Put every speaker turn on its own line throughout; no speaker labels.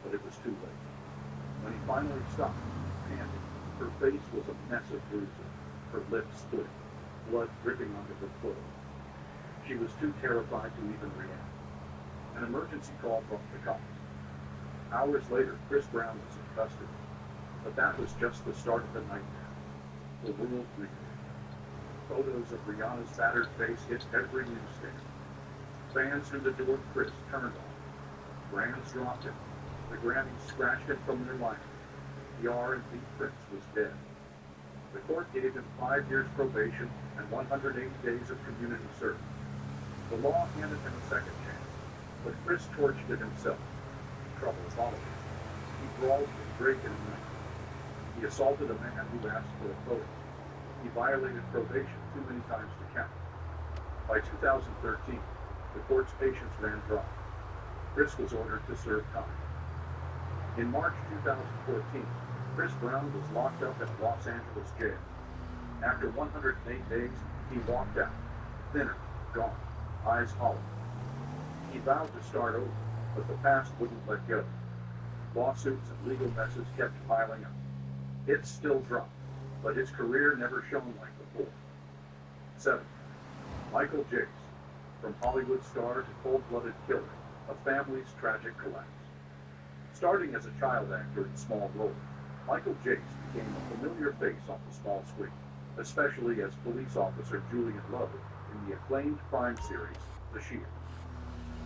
but it was too late. When he finally stopped, panting, her face was a mess of bruises, her lips splitting, blood dripping onto her clothes. She was too terrified to even react. An emergency call brought the cops. Hours later, Chris Brown was in custody. But that was just the start of the nightmare. The world reeled. Photos of Rihanna's battered face hit every newsstand. Fans who adored Chris turned on him. Brands dropped him. The Grammys scratched him from their lineup. The R&B Prince was dead. The court gave him 5 years probation and 180 days of community service. The law handed him a second chance, but Chris torched it himself. Trouble followed him. He brawled with Drake in a night. He assaulted a man who asked for a photo. He violated probation too many times to count. By 2013, the court's patience ran dry. Chris was ordered to serve time. In March 2014, Chris Brown was locked up in a Los Angeles jail. After 108 days, he walked out, thinner, gone, eyes hollow. He vowed to start over, but the past wouldn't let go. Lawsuits and legal messes kept piling up. Hits still dropped, but his career never shone like before. 7. Michael Jace, from Hollywood star to cold-blooded killer, a family's tragic collapse. Starting as a child actor in small roles, Michael Jace became a familiar face on the small screen, especially as police officer Julian Lowe in the acclaimed crime series, The Shield.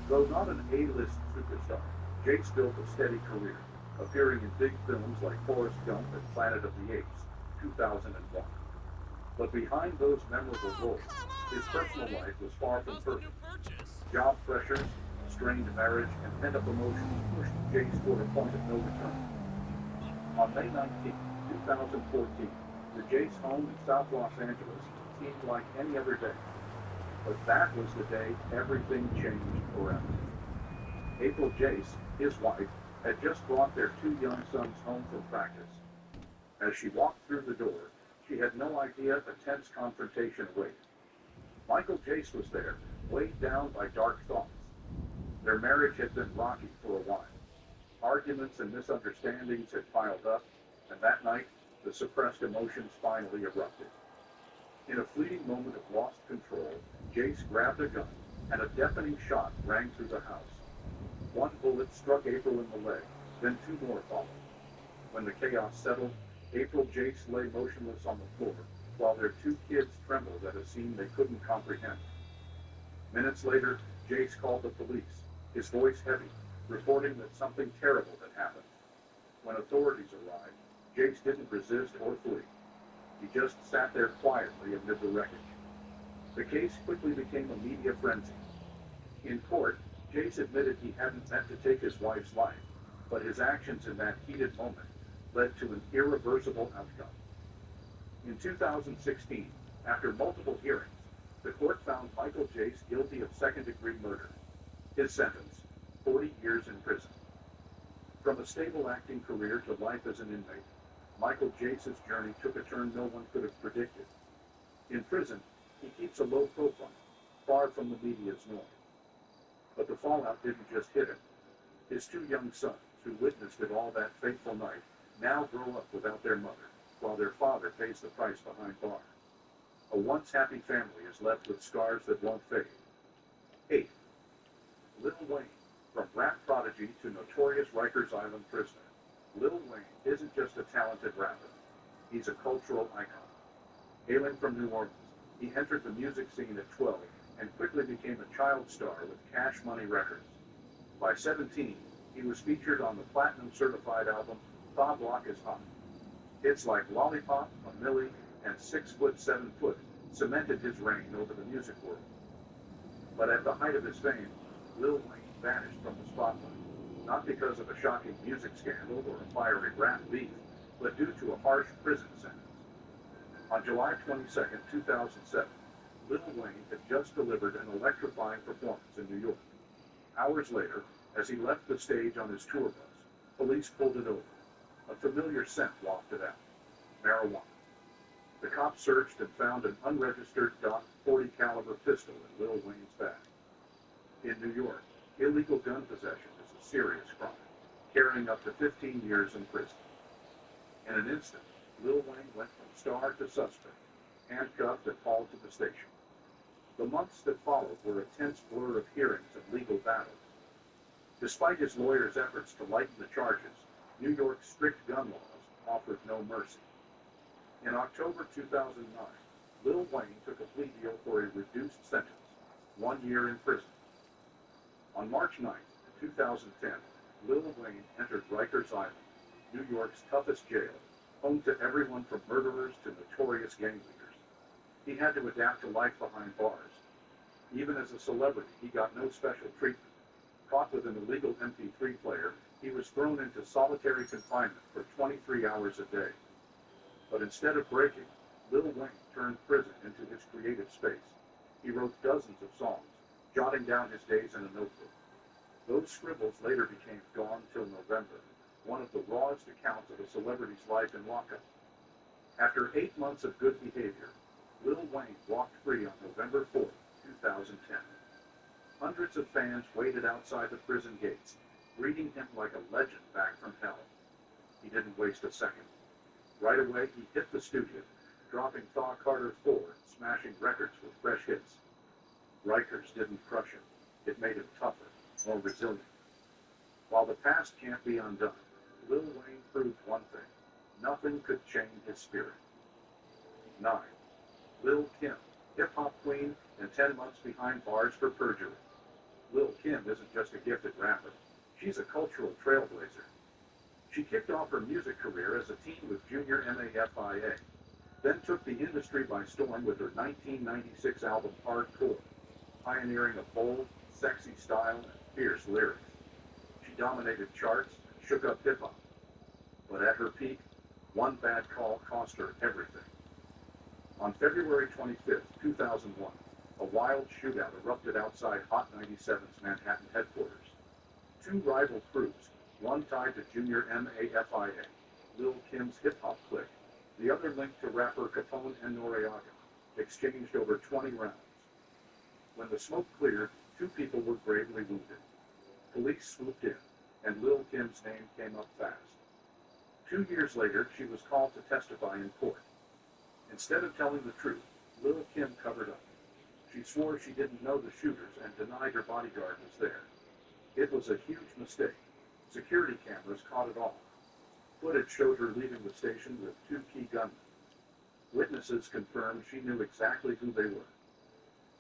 Though not an A-list superstar, Jace built a steady career, appearing in big films like Forrest Gump and Planet of the Apes, 2001. But behind those memorable roles, his personal life was far from perfect. Job pressures, strained marriage, and pent-up emotions pushed Jace toward a point of no return. On May 19, 2014, the Jace home in South Los Angeles seemed like any other day. But that was the day everything changed forever. April Jace, his wife, had just brought their 2 young sons home from practice. As she walked through the door, she had no idea a tense confrontation awaited. Michael Jace was there, weighed down by dark thoughts. Their marriage had been rocky for a while. Arguments and misunderstandings had piled up, and that night, the suppressed emotions finally erupted. In a fleeting moment of lost control, Jace grabbed a gun, and a deafening shot rang through the house. One bullet struck April in the leg, then 2 more followed. When the chaos settled, April Jace lay motionless on the floor, while their 2 kids trembled at a scene they couldn't comprehend. Minutes later, Jace called the police, his voice heavy, reporting that something terrible had happened. When authorities arrived, Jace didn't resist or flee. He just sat there quietly amid the wreckage. The case quickly became a media frenzy. In court, Jace admitted he hadn't meant to take his wife's life, but his actions in that heated moment led to an irreversible outcome. In 2016, after multiple hearings, the court found Michael Jace guilty of second-degree murder. His sentence, 40 years in prison. From a stable acting career to life as an inmate, Michael Jace's journey took a turn no one could have predicted. In prison, he keeps a low profile, far from the media's noise. But the fallout didn't just hit him. His 2 young sons, who witnessed it all that fateful night, now grow up without their mother, while their father pays the price behind bars. A once happy family is left with scars that won't fade. 8. Lil Wayne, from rap prodigy to notorious Rikers Island prisoner, Lil Wayne isn't just a talented rapper. He's a cultural icon. Hailing from New Orleans, he entered the music scene at 12 and quickly became a child star with Cash Money Records. By 17, he was featured on the platinum-certified album Bob Rock is Hot. Hits like Lollipop, A Millie, and 6 Foot 7 Foot cemented his reign over the music world. But at the height of his fame, Lil Wayne vanished from the spotlight, not because of a shocking music scandal or a fiery rap beef, but due to a harsh prison sentence. On July 22, 2007, Lil Wayne had just delivered an electrifying performance in New York. Hours later, as he left the stage on his tour bus, police pulled it over. A familiar scent wafted out: marijuana. The cops searched and found an unregistered .40 caliber pistol in Lil Wayne's bag. In New York, illegal gun possession is a serious crime. carrying up to 15 years in prison. In an instant, Lil Wayne went from star to suspect, handcuffed and hauled to the station. The months that followed were a tense blur of hearings and legal battles. Despite his lawyer's efforts to lighten the charges, New York's strict gun laws offered no mercy. In October 2009, Lil Wayne took a plea deal for a reduced sentence, 1 year in prison. On March 9, 2010, Lil Wayne entered Rikers Island, New York's toughest jail, home to everyone from murderers to notorious gang leaders. He had to adapt to life behind bars. Even as a celebrity, he got no special treatment. Caught with an illegal MP3 player, he was thrown into solitary confinement for 23 hours a day. But instead of breaking, Lil Wayne turned prison into his creative space. He wrote dozens of songs, jotting down his days in a notebook. Those scribbles later became Gone Till November, one of the rawest accounts of a celebrity's life in lockup. After 8 months of good behavior, Lil Wayne walked free on November 4, 2010. Hundreds of fans waited outside the prison gates, greeting him like a legend back from hell. He didn't waste a second. Right away, he hit the studio, dropping Thaw Carter 4, smashing records with fresh hits. Rikers didn't crush him. It made him tougher, more resilient. While the past can't be undone, Lil Wayne proved one thing. Nothing could change his spirit. 9. Lil Kim, hip-hop queen and 10 months behind bars for perjury. Lil Kim isn't just a gifted rapper. She's a cultural trailblazer. She kicked off her music career as a teen with Junior MAFIA, then took the industry by storm with her 1996 album Hardcore, pioneering a bold, sexy style and fierce lyrics. She dominated charts and shook up hip-hop. But at her peak, one bad call cost her everything. On February 25, 2001, a wild shootout erupted outside Hot 97's Manhattan headquarters. Two rival crews, one tied to Junior MAFIA, Lil Kim's hip-hop clique, the other linked to rapper Capone and Noreaga, exchanged over 20 rounds. When the smoke cleared, 2 people were gravely wounded. Police swooped in, and Lil Kim's name came up fast. 2 years later, she was called to testify in court. Instead of telling the truth, Lil Kim covered up. She swore she didn't know the shooters and denied her bodyguard was there. It was a huge mistake. Security cameras caught it all. Footage showed her leaving the station with 2 key gunmen. Witnesses confirmed she knew exactly who they were.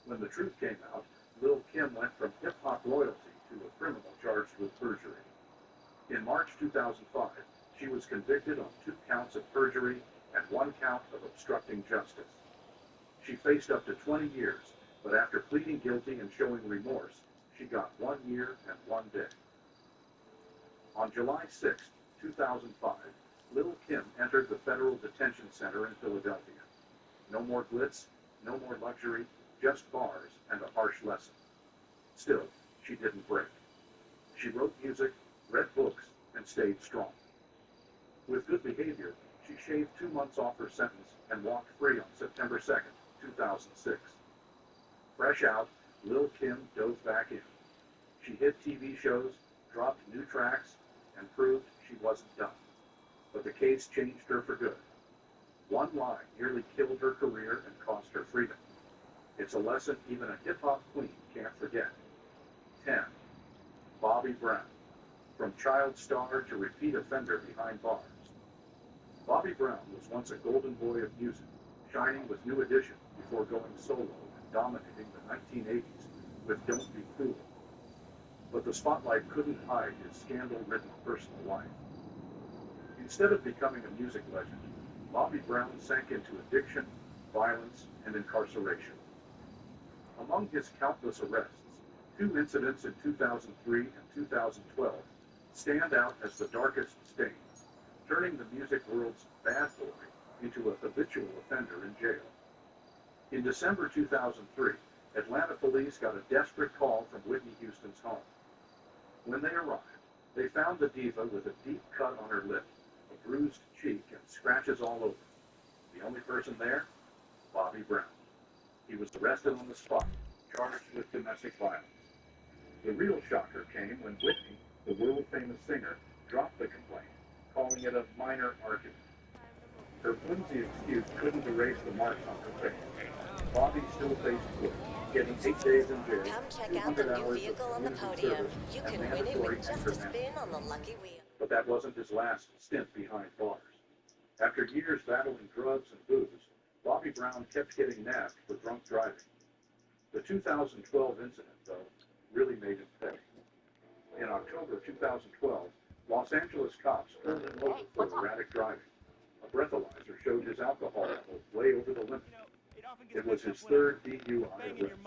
When the truth came out, Lil Kim went from hip-hop royalty to a criminal charged with perjury. In March 2005, she was convicted on 2 counts of perjury and 1 count of obstructing justice. She faced up to 20 years, but after pleading guilty and showing remorse, she got 1 year and 1 day. On July 6, 2005, Lil Kim entered the Federal Detention Center in Philadelphia. No more glitz, no more luxury, just bars and a harsh lesson. Still, she didn't break. She wrote music, read books, and stayed strong. With good behavior, she shaved 2 months off her sentence and walked free on September 2, 2006. Fresh out, Lil Kim dove back in. She hit TV shows, dropped new tracks, and proved she wasn't done. But the case changed her for good. One lie nearly killed her career and cost her freedom. It's a lesson even a hip-hop queen can't forget. 10. Bobby Brown. From child star to repeat offender behind bars. Bobby Brown was once a golden boy of music, shining with New Edition before going solo and dominating the 1980s with Don't Be Cruel. But the spotlight couldn't hide his scandal-ridden personal life. Instead of becoming a music legend, Bobby Brown sank into addiction, violence, and incarceration. Among his countless arrests, 2 incidents in 2003 and 2012 stand out as the darkest stains, turning the music world's bad boy into a habitual offender in jail. In December 2003, Atlanta police got a desperate call from Whitney Houston's home. When they arrived, they found the diva with a deep cut on her lip, a bruised cheek, and scratches all over. The only person there? Bobby Brown. He was arrested on the spot, charged with domestic violence. The real shocker came when Whitney, the world-famous singer, dropped the complaint, calling it a minor argument. Her flimsy excuse couldn't erase the marks on her face. Bobby still faced court, getting 8 days in jail,
Come check out the
200
new
hours
vehicle
of
on the
community
podium.
service,
You
and
can win it
mandatory
with just
extra
a
management.
spin on the lucky wheel.
But that wasn't his last stint behind bars. After years battling drugs and booze, Bobby Brown kept getting nabbed for drunk driving. The 2012 incident, though, really made him pay. In October 2012, Los Angeles cops pulled him over for erratic driving. A breathalyzer showed his alcohol level way over the limit. It was his third DUI arrest.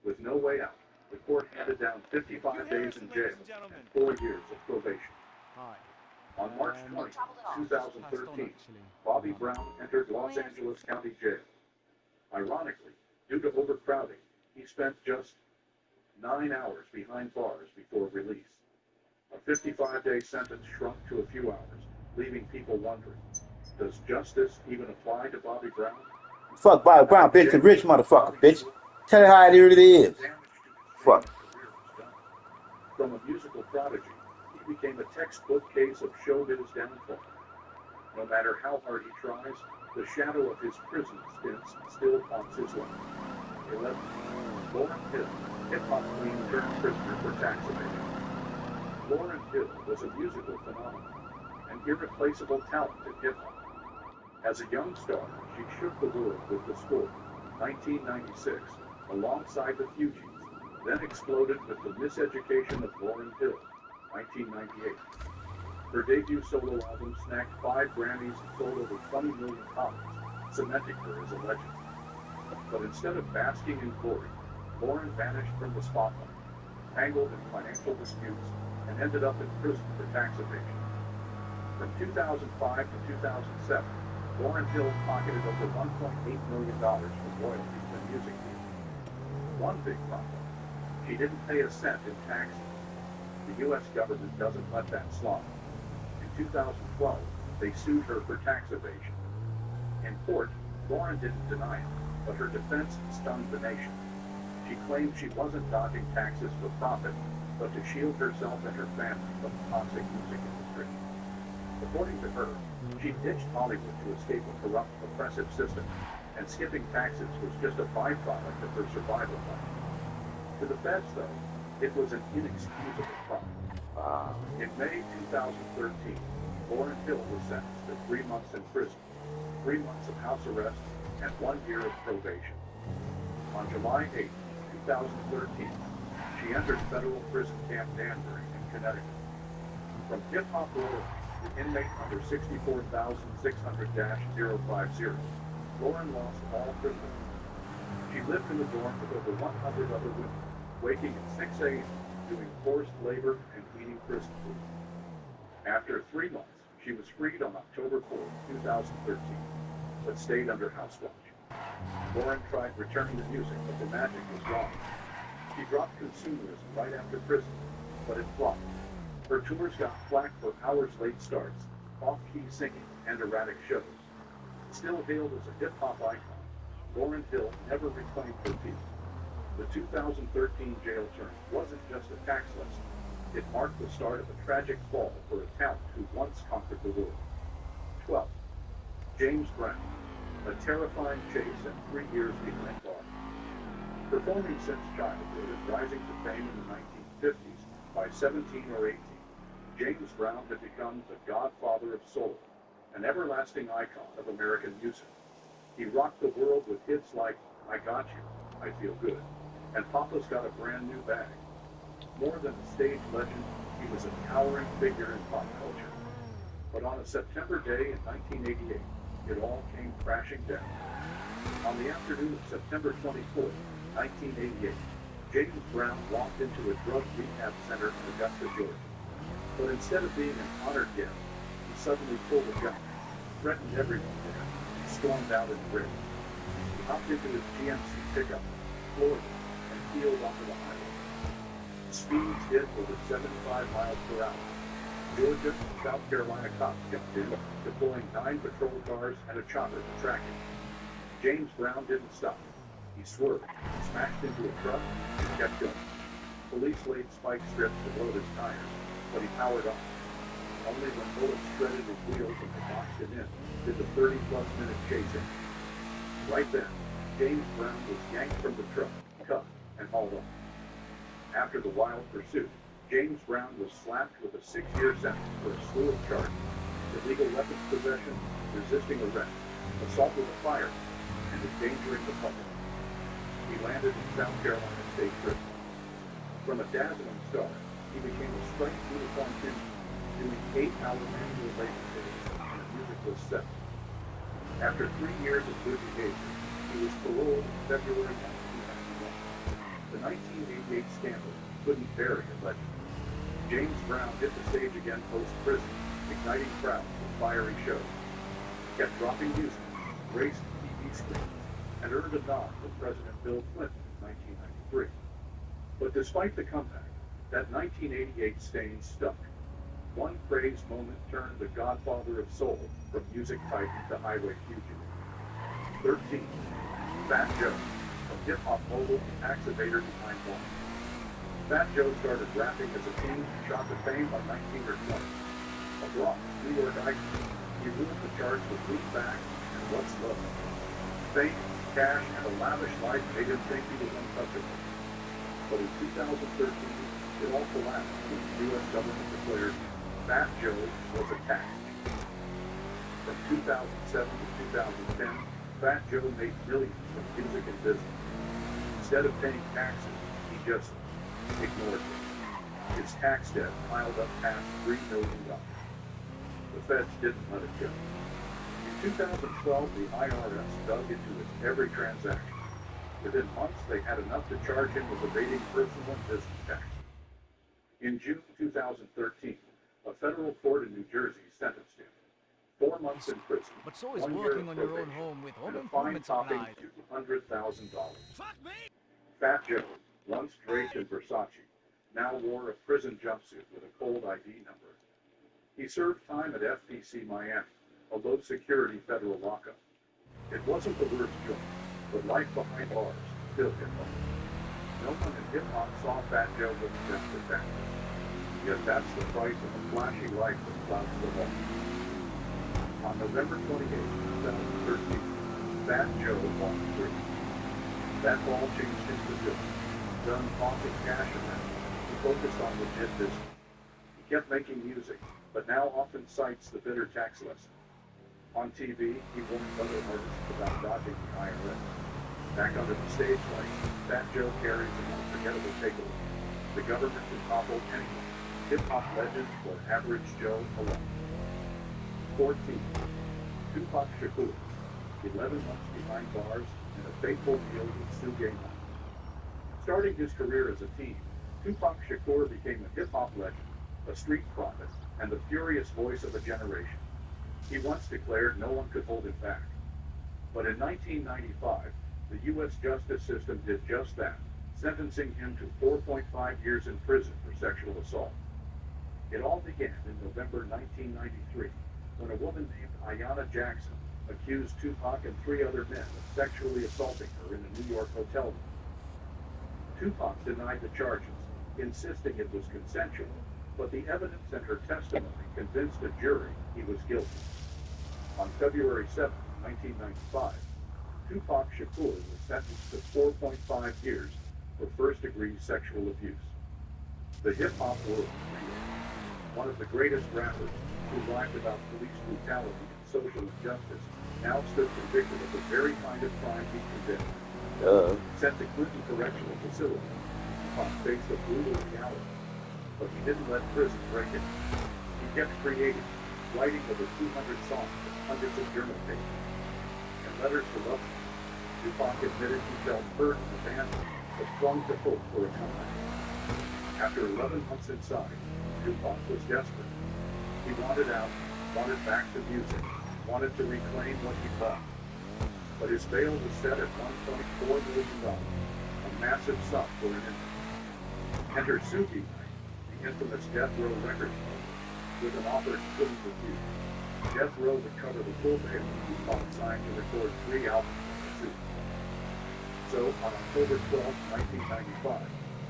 With no way out, the court handed down 55 days in jail and 4 years of probation. On March 20, 2013, Bobby Brown entered Los Angeles County Jail. Ironically, due to overcrowding, he spent just 9 hours behind bars before release. A 55-day sentence shrunk to a few hours, leaving people wondering, does justice even apply to Bobby Brown?
Fuck Bobby Brown, bitch, the rich motherfucker, bitch. Tell her how it really is. Fuck.
From a musical prodigy, he became a textbook case of showbiz downfall. No matter how hard he tries, the shadow of his prison stints still haunts his life. 11. Lauryn Hill, hip-hop queen turned prisoner for tax evasion. Lauryn Hill was a musical phenomenon, an irreplaceable talent in hip-hop. As a young star, she shook the world with The Score, 1996, alongside the Fugees, then exploded with The Miseducation of Lauryn Hill, 1998. Her debut solo album snagged 5 Grammys and sold over 20 million copies, cementing her as a legend. But instead of basking in glory, Lauryn vanished from the spotlight, tangled in financial disputes, and ended up in prison for tax evasion. From 2005 to 2007, Lauryn Hill pocketed over $1.8 million from royalties and music deals. One big problem, she didn't pay a cent in taxes. The U.S. government doesn't let that slide. In 2012, they sued her for tax evasion. In court, Lauryn didn't deny it, but her defense stunned the nation. She claimed she wasn't dodging taxes for profit, but to shield herself and her family from the toxic music industry. According to her, she ditched Hollywood to escape a corrupt, oppressive system, and skipping taxes was just a byproduct of her survival life. To the feds, though, it was an inexcusable crime. In May 2013, Lauryn Hill was sentenced to 3 months in prison, 3 months of house arrest, and 1 year of probation. On July 8, 2013, she entered federal prison Camp Danbury in Connecticut. From hip-hop royalty to inmate number 64,600-050, Lauryn lost all privileges. She lived in the dorm with over 100 other women, waking at 6 a.m., doing forced labor and eating prison food. After 3 months, she was freed on October 4, 2013, but stayed under house watch. Lauryn tried returning to music, but the magic was gone. She dropped consumerism right after prison, but it flopped. Her tours got flack for hours late starts, off-key singing, and erratic shows. Still hailed as a hip-hop icon, Lauryn Hill never reclaimed her peace. The 2013 jail term wasn't just a tax lesson. It marked the start of a tragic fall for a talent who once conquered the world. 12. James Brown, a terrifying chase and 3 years behind bars. Performing since childhood and rising to fame in the 1950s, by 17 or 18, James Brown had become the godfather of soul, an everlasting icon of American music. He rocked the world with hits like I Got You, I Feel Good, and Papa's Got a Brand New Bag. More than a stage legend, he was a towering figure in pop culture. But on a September day in 1988, it all came crashing down. On the afternoon of September 24, 1988, James Brown walked into a drug rehab center in Augusta, Georgia. But instead of being an honored guest, he suddenly pulled a gun, threatened everyone there, and stormed out in rage. He hopped into his GMC pickup, floored it, and peeled onto the highway. Speeds hit over 75 miles per hour. Georgia and South Carolina cops jumped in, deploying 9 patrol cars and a chopper to track him. James Brown didn't stop. He swerved, smashed into a truck, and kept going. Police laid spike strips to load his tires, but he powered on. only when bullets shredded his wheels and they boxed him in did the 30-plus minute chase end. Right then, James Brown was yanked from the truck, cuffed, and hauled off. After the wild pursuit, James Brown was slapped with a 6-year sentence for a slew of charges: illegal weapons possession, resisting arrest, assault with a firearm, and endangering the public. He landed in South Carolina State Prison. From a dazzling star, he became a striped uniform finisher, doing 8-hour manual labor days and a musicless set. After 3 years of good behavior, he was paroled in February 1991. The 1988 scandal couldn't bury a legend. James Brown hit the stage again post-prison, igniting crowds with fiery shows. He kept dropping music, graced TV screens, and earned a nod from President Bill Clinton in 1993. But despite the comeback, that 1988 stain stuck. One crazed moment turned the godfather of soul from music titan to highway fugitive. 13. Fat Joe, a hip-hop mogul and activator behind bars. Fat Joe started rapping as a teen and shot to fame by 19 or 20. A Bronx, New York icon, he ruled the charts with Look Back and What's Love. Fame, cash, and a lavish life made him think he was untouchable. But in 2013, it all collapsed when the U.S. government declared Fat Joe was a tax. From 2007 to 2010, Fat Joe made millions from music and business. Instead of paying taxes, he just ignored it. His tax debt piled up past $3 million. The feds didn't let it go. In 2012, the IRS dug into his every transaction. Within months, they had enough to charge him with evading personal and business taxes. In June 2013, a federal court in New Jersey sentenced him 4 months in prison,
But so is
1 year
working
of
on your own
probation,
home with home
and a fine
improvements
topping
applied.
$200,000.
Fuck me!
Fat Joe, once draped in Versace, now wore a prison jumpsuit with a cold ID number. He served time at FPC Miami, a low-security federal lockup. It wasn't the worst joint, but life behind bars still hit home. No one in hip-hop saw Fat Joe with just for that. Yet that's the price of a flashy life that clouds the law. On November 28, 2013, Fat Joe walked free. That ball changed his position. Done talking cash around, he focused on legit business. He kept making music, but now often cites the bitter tax lesson. On TV, he warns other artists about dodging the IRS. Back under the stage light, Fat Joe carries an unforgettable takeaway. The government can topple anyone, hip-hop legend or average Joe alone. 14. Tupac Shakur, 11 months behind bars and a fateful deal with Suge Knight. Starting his career as a teen, Tupac Shakur became a hip-hop legend, a street prophet, and the furious voice of a generation. He once declared no one could hold him back. But in 1995, the U.S. justice system did just that, sentencing him to 4.5 years in prison for sexual assault. It all began in November 1993, when a woman named Ayanna Jackson accused Tupac and 3 other men of sexually assaulting her in a New York hotel room. Tupac denied the charges, insisting it was consensual, but the evidence and her testimony convinced a jury he was guilty. On February 7, 1995, Tupac Shakur was sentenced to 4.5 years for first-degree sexual abuse. The hip-hop world was real. One of the greatest rappers who lied about police brutality and social injustice now stood convicted of the very kind of crime he committed. Sent to Clinton Correctional Facility, Tupac faced a brutal reality, but he didn't let prison break it. He kept creating, writing over 200 songs and hundreds of journal pages. And letters to lovers, Tupac admitted he felt hurt and abandoned, but clung to hope for a comeback. After 11 months inside, Tupac was desperate. He wanted out, wanted back to music, wanted to reclaim what he lost. But his bail was set at $1.4 million, a massive sum for an infant. Enter Suge Knight, the infamous Death Row Records owner, with an offer he couldn't refuse. Death Row would cover the full bail and Tupac signed to record 3 albums in the suit. So, on October 12, 1995,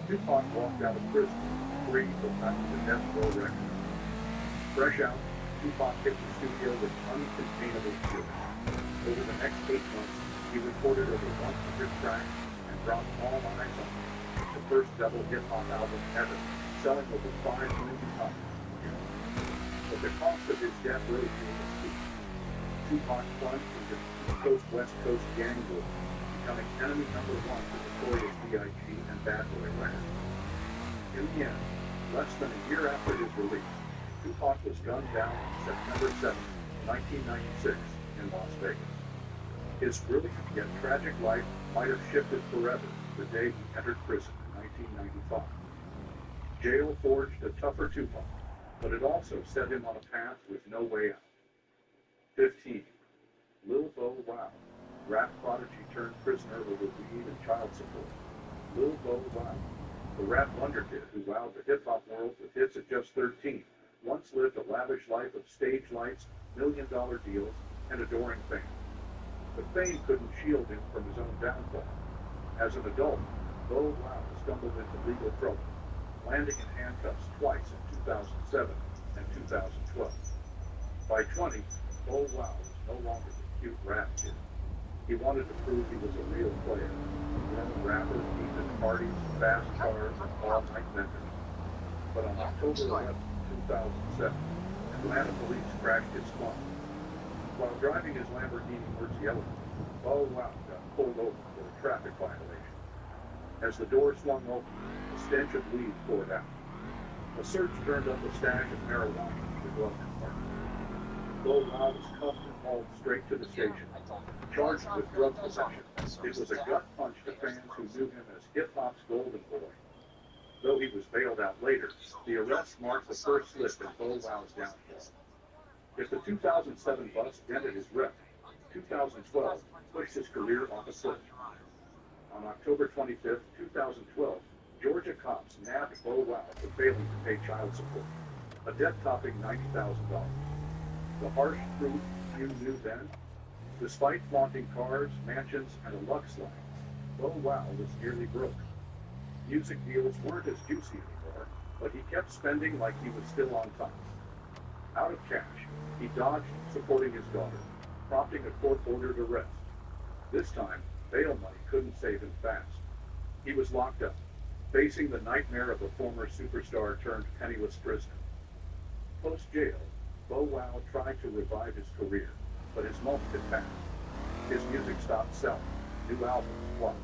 Tupac walked out of prison, free but not to the Death Row Records. Fresh out, Tupac hit the studio with uncontainable fury. Over the next 8 months, he recorded over 100 tracks and brought all eyes on him, the first double hip-hop album ever, selling over 5 million copies. But the cost of his death rose to a steep. Tupac plunged into East Coast, West Coast gang war, becoming enemy number one for Notorious B.I.G. and Bad Boy Rap. In the end, less than a year after his release, Tupac was gunned down on September 7, 1996, in Las Vegas. His brilliant yet tragic life might have shifted forever the day he entered prison in 1995. Jail forged a tougher Tupac, but it also set him on a path with no way out. 15. Lil Bow Wow, rap prodigy turned prisoner over weed and child support. Lil Bow Wow, the rap wonder kid who wowed the hip-hop world with hits at just 13, once lived a lavish life of stage lights, million-dollar deals, and adoring fame. But fame couldn't shield him from his own downfall. As an adult, Bow Wow stumbled into legal trouble, landing in handcuffs twice in 2007 and 2012. By 20, Bow Wow was no longer the cute rap kid. He wanted to prove he was a real player, a grown rapper, deep parties, fast cars, and all-night vendors. But on October 11, 2007, Atlanta police crashed his Squad. While driving his Lamborghini Murcielago, Bow Wow got pulled over for a traffic violation. As the door swung open, a stench of weed poured out. A search turned up a stash of marijuana in the glove compartment. Bow Wow was cuffed and hauled straight to the station, charged with drug possession. It was a gut punch to fans who knew him as hip-hop's golden boy. Though he was bailed out later, the arrest marked the first slip in Bow Wow's downfall. If the 2007 bust dented his rep, 2012 pushed his career off a cliff. On October 25, 2012, Georgia cops nabbed Bow Wow for failing to pay child support, a debt topping $90,000. The harsh truth few knew then: despite flaunting cars, mansions, and a Lux line, Bow Wow was nearly broke. Music deals weren't as juicy anymore, but he kept spending like he was still on top. Out of cash, he dodged supporting his daughter, prompting a court-ordered arrest. This time, bail money couldn't save him fast. He was locked up, facing the nightmare of a former superstar turned penniless prisoner. Post-jail, Bow Wow tried to revive his career, but his moment had passed. His music stopped selling, new albums flopped.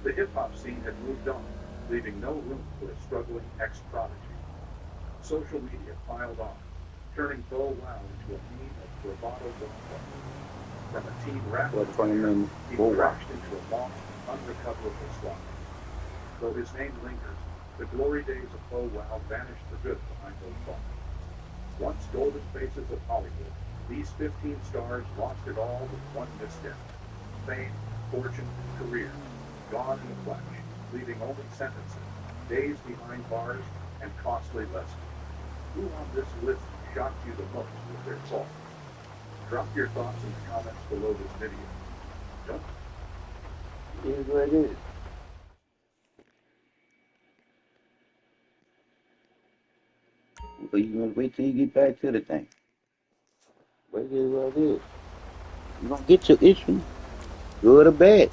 The hip-hop scene had moved on, leaving no room for a struggling ex-prodigy. Social media piled on, turning Bow Wow into a meme of bravado gunplay. From a teen rap career, he crashed into a lost, unrecoverable slide. Though his name lingers, the glory days of Bow Wow vanished for good behind those bars. Once golden faces of Hollywood, these 15 stars lost it all with one misstep. Fame, fortune, career, gone in a flash, leaving only sentences, days behind bars, and costly lessons. Who on this list shocked you the most with their fall? Drop your thoughts in the comments below this video. Don't.
It is what it is. But you gonna wait till you get back to the thing. But it is what it is. You gonna get your issue, good or bad.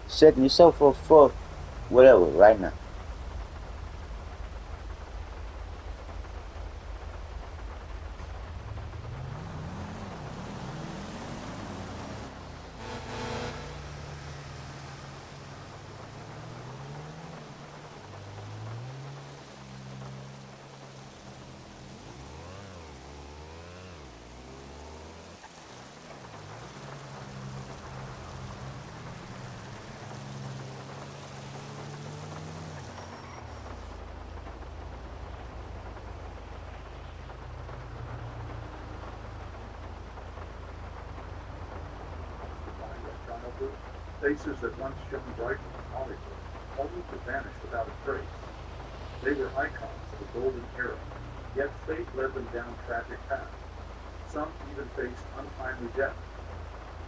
Setting yourself up for whatever right now.
Faces that once shone brightly in Hollywood, only to vanish without a trace. They were icons of the golden era, yet fate led them down tragic paths. Some even faced untimely death.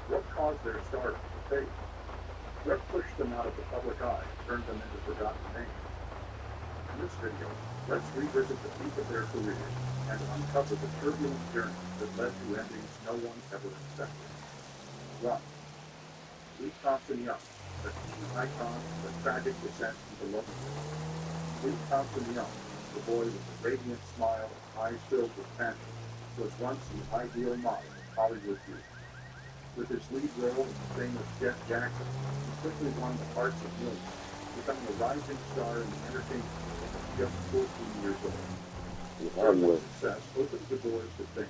What caused their stardom to fade? What pushed them out of the public eye and turned them into forgotten names? In this video, Let's revisit the peak of their careers and uncover the turbulent journey that led to endings no one ever expected. 1. Lee Thompson Young, a teen icon of a tragic descent into loneliness. Lee Thompson Young, the boy with a radiant smile and eyes filled with passion, was once the ideal model of Hollywood youth. With his lead role in the famous Jet Jackson, he quickly won the hearts of millions, becoming a rising star in the entertainment field at just 14 years old. Early success opened the doors to fame,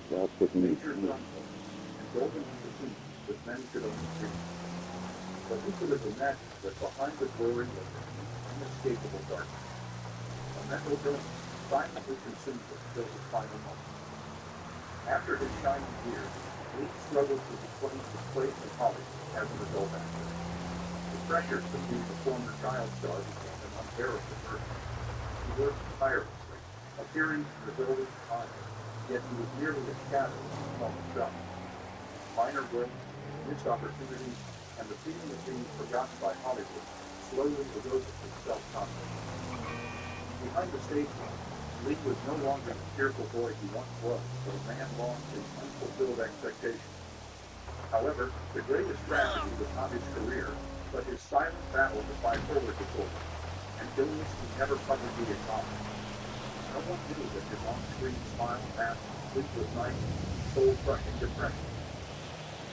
major conflicts, and golden opportunities that many could only dream. But who could have imagined that behind the glory was an inescapable darkness? A mental illness silently consumed him till his final moments. After his shining years, Lee struggled to reclaim his place in Hollywood as an adult actor. The pressures of being a former child star became an unbearable burden. He worked tirelessly, appearing in the building behind, yet he was merely a shadow of his former self. Minor roles, missed opportunities, and the feeling of being forgotten by Hollywood slowly eroded his self-confidence. Behind the stage lights, Lee was no longer the cheerful boy he once was, but a man lost in unfulfilled expectations. However, the greatest tragedy was not his career, but his silent battle with bipolar disorder, an illness he never publicly acknowledged. No one knew that his on-screen smile masked sleepless nights and soul-crushing depression.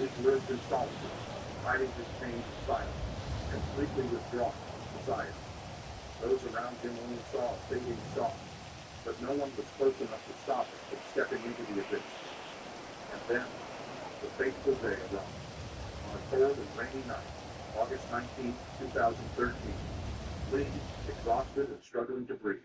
Lee lived in solitude, hiding his pain in silence, completely withdrawn from society. Those around him only saw a fading star, but no one was close enough to stop him from stepping into the abyss. And then, the fateful day arrived. On a cold and rainy night, August 19, 2013, Lee, exhausted and struggling to breathe,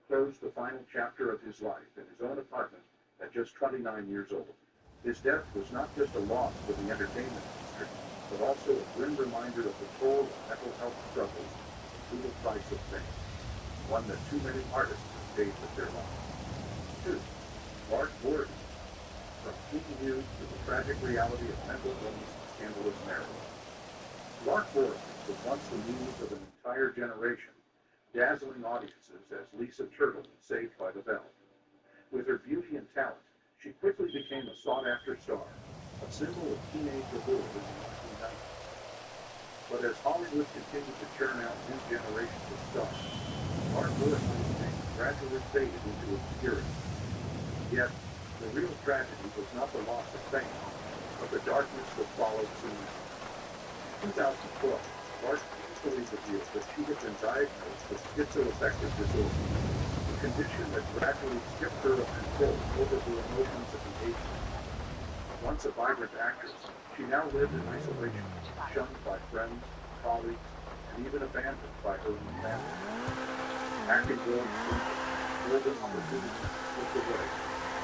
closed the final chapter of his life in his own apartment at just 29 years old. His death was not just a loss for the entertainment industry, but also a grim reminder of the toll of mental health struggles and the price of fame, one that too many artists have paid with their lives. 2. Lark Voorhees, from teen youth to the tragic reality of mental illness and scandalous marriage. Lark Voorhees was once the muse of an entire generation, dazzling audiences as Lisa Turtle in Saved by the Bell. With her beauty and talent, she quickly became a sought-after star, a symbol of teenage allure in the 1990s. But as Hollywood continued to churn out new generations of stars, Lark Voorhees' name gradually faded into obscurity. Yet, the real tragedy was not the loss of fame, but the darkness that followed soon. In 2012, Lark peacefully revealed that she had been diagnosed with schizoaffective disorder, a condition that gradually stripped her of control over her emotions and behavior. Once a vibrant actress, she now lived in isolation, shunned by friends, colleagues, and even abandoned by her own family. Acting roles golden opportunities slipped away,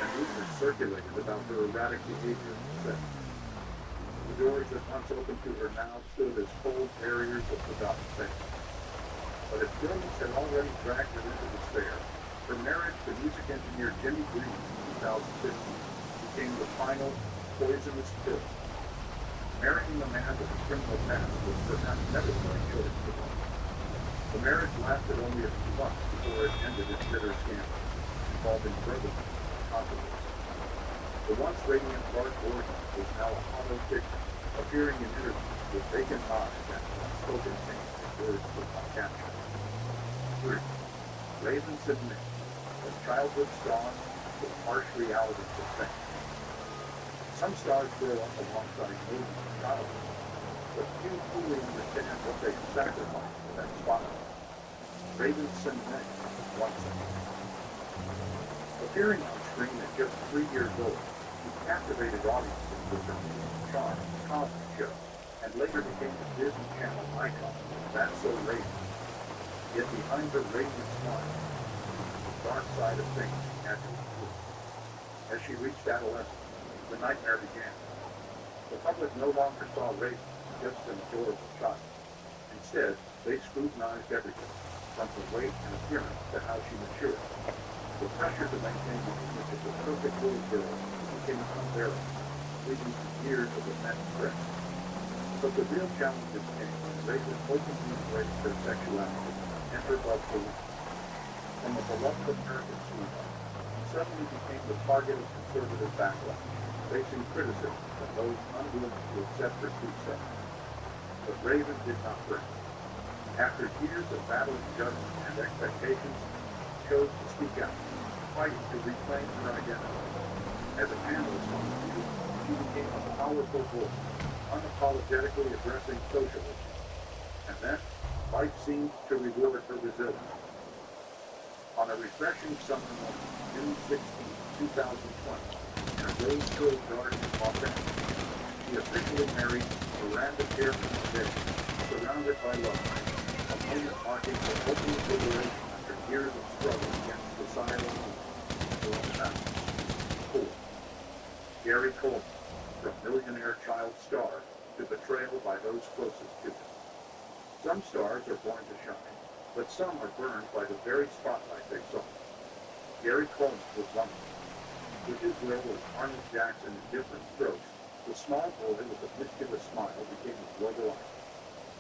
and rumors circulated about her erratic behavior and set. The doors that once opened to her now stood as cold barriers of forgotten fame. But if illness had already dragged her into despair, her marriage to music engineer Jimmy Green in 2015 became the final poisonous pill. Marrying a man with a criminal past was perhaps never the right choice for them. The marriage lasted only a few months before it ended in bitter scandal, involving brotherhood and controversy. The once radiant Lark Voorhees was now a hollow figure, appearing in interviews with vacant eyes and unspoken pain that words could not capture. 3. Raven Sidney, from childhood stars to the harsh realities of fame. Some stars grow up alongside millions of childhood, but few fully understand what they have sacrificed for that spotlight. Raven Sidney was one such. Appearing on screen at just 3 years old, he captivated audiences with her charm and Cosby Show, and later became a Disney Channel icon, That's So Raven. Yet behind her radiant smile, the dark side of things she had to endure. As she reached adolescence, the nightmare began. The public no longer saw Raven as just an adorable child. Instead, they scrutinized everything, from her weight and appearance to how she matured. The pressure to maintain the image of the perfect little girl became unbearable, leading to years of immense stress. But the real challenges came when Raven openly embraced her sexuality and her love for women. From a beloved American sweetheart, he suddenly became the target of conservative backlash, facing criticism from those unwilling to accept her true self. But Raven did not break. After years of battling judgment and expectations, she chose to speak out, fighting to reclaim her identity. As a panelist on The View, she became a powerful voice, unapologetically addressing social issues. And then, life seemed to reward her resilience. On a refreshing summer morning, June 16, 2020, in a rose-filled garden in Los Angeles, she officially married Miranda Dearborn today, surrounded by love, a moment marking her ultimate liberation after years of struggle against societal norms. 4. Gary Coleman, from millionaire child star to betrayal by those closest to him. Some stars are born to shine, but some are burned by the very spotlight they saw. Gary Coleman was one of them. With his role as Arnold Jackson in different strokes, the small boy with a mischievous smile became a global icon.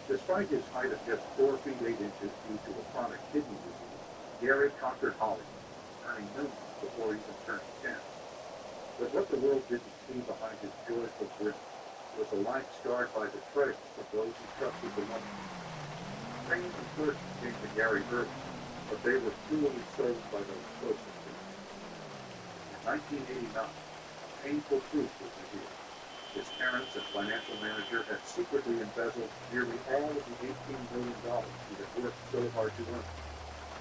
Despite his height of just 4 feet 8 inches due to a chronic kidney disease, Gary conquered Hollywood, earning millions before even turning 10. But what the world didn't see behind his joyful grin was a life scarred by betrayal from those who trusted the most. Fame and fortune came to Gary early, but they were cruelly stolen by those closest to him. In 1989, painful truth was revealed. His parents and financial manager had secretly embezzled nearly all of the $18 million he had worked so hard to earn.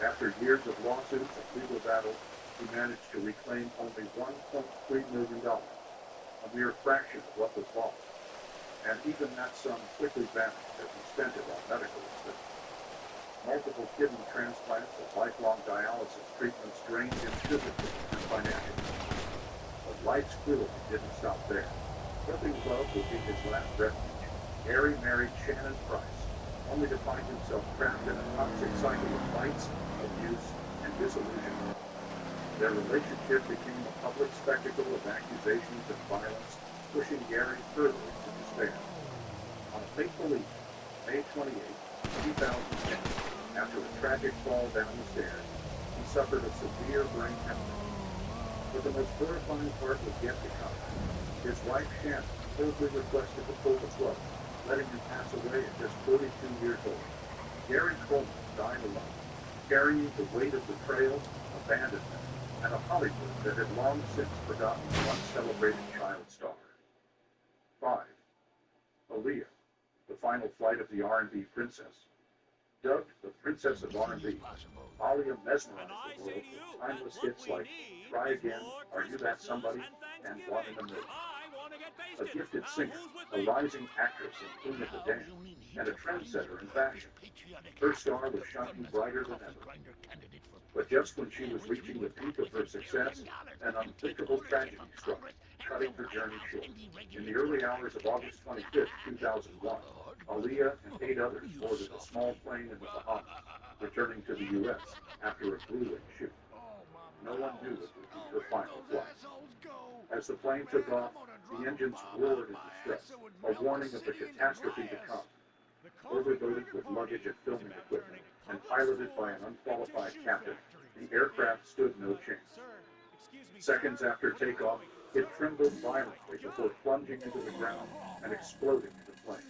After years of lawsuits and legal battles, he managed to reclaim only $1.3 million, a mere fraction of what was lost. And even that sum quickly vanished as he spent it on medical expenses. Multiple kidney transplants and lifelong dialysis treatments drained him physically and financially. But life's cruelty didn't stop there. Hoping love would be his last refuge, Gary married Shannon Price, only to find himself trapped in a toxic cycle of fights, abuse, and disillusionment. Their relationship became a public spectacle of accusations and violence, pushing Gary further into despair. On a fateful evening, May 28, 2010, after a tragic fall down the stairs, he suffered a severe brain hemorrhage. But the most horrifying part was yet to come. His wife Shannon coldly requested to pull the plug, letting him pass away at just 42 years old. Gary Coleman died alone, carrying the weight of betrayal, abandonment, and a Hollywood that had long since forgotten the once celebrated child star. 5. Aaliyah, the final flight of the R&B princess. Dubbed the Princess of R&B, Aaliyah mesmerized the world with timeless hits like Try Again, Are You That Somebody, and One in a Million. A gifted singer, a rising actress in Queen of the Damned, and a trendsetter in fashion, her star was shining brighter than ever. But just when she was reaching the peak of her success, an unthinkable tragedy struck, cutting her journey short. In the early hours of August 25, 2001, Aaliyah and 8 others boarded a small plane in the Bahamas, returning to the U.S. after a grueling shoot. No one knew it would be her final flight. As the plane took off, the engines roared in distress, a warning of the catastrophe to come. Overloaded with luggage and filming equipment, and piloted by an unqualified captain, the aircraft stood no chance. Seconds after takeoff, it trembled violently before plunging into the ground and exploding into flames.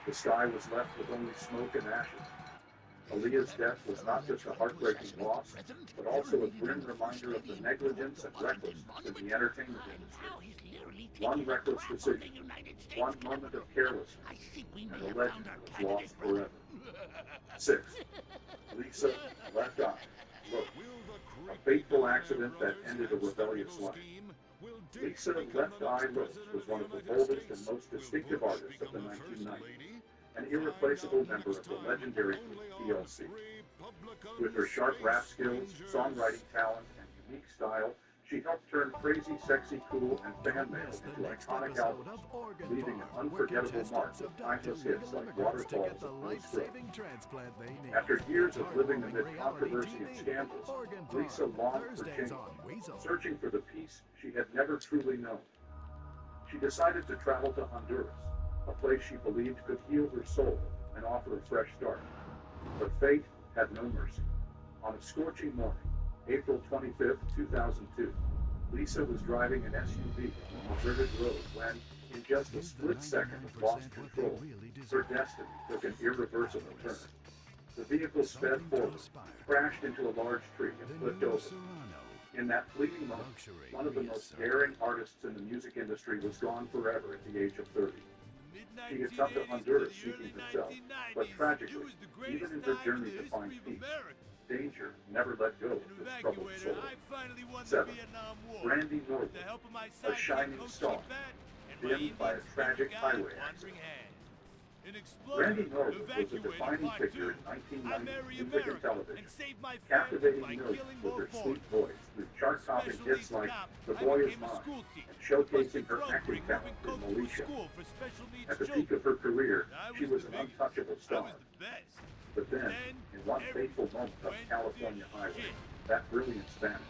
The sky was left with only smoke and ashes. Aaliyah's death was not just a heartbreaking loss, but also a grim reminder of the negligence and recklessness in the entertainment industry. One reckless decision, one moment of carelessness, and the legend was lost forever. 6. Lisa Left Eye Lowe, a fateful accident that ended a rebellious life. Lisa Left Eye Lowe was one of the boldest and most distinctive artists of the 1990s, an irreplaceable member of the legendary group TLC. With her sharp rap skills, songwriting talent, and unique style, she helped turn Crazy, Sexy, Cool, and Fan Mail into iconic albums, leaving an unforgettable mark with timeless hits like Waterfalls and No Scrubs. After years of living amid controversy and scandals, Lisa longed for change, searching for the peace she had never truly known. She decided to travel to Honduras, a place she believed could heal her soul and offer a fresh start. But fate had no mercy. On a scorching morning, April 25th, 2002, Lisa was driving an SUV on a deserted road when, in just a split second of lost control, her destiny took an irreversible turn. The vehicle sped forward, crashed into a large tree, and flipped over. In that fleeting moment, one of the most daring artists in the music industry was gone forever at the age of 30. She had come to Honduras seeking herself, but tragically, even in her journey to find peace, danger never let go of this troubled soul. 7. Randy Norwood, a shining star, dimmed by a tragic highway accident. Randy Norwood was a defining figure in 1990s music and television, captivating millions with her sweet voice through chart-topping hits like The Boy Is Mine and showcasing her acting talent in Moesha. At the peak of her career, she was an untouchable star. But then, in one fateful moment on the California highway, that brilliance vanished,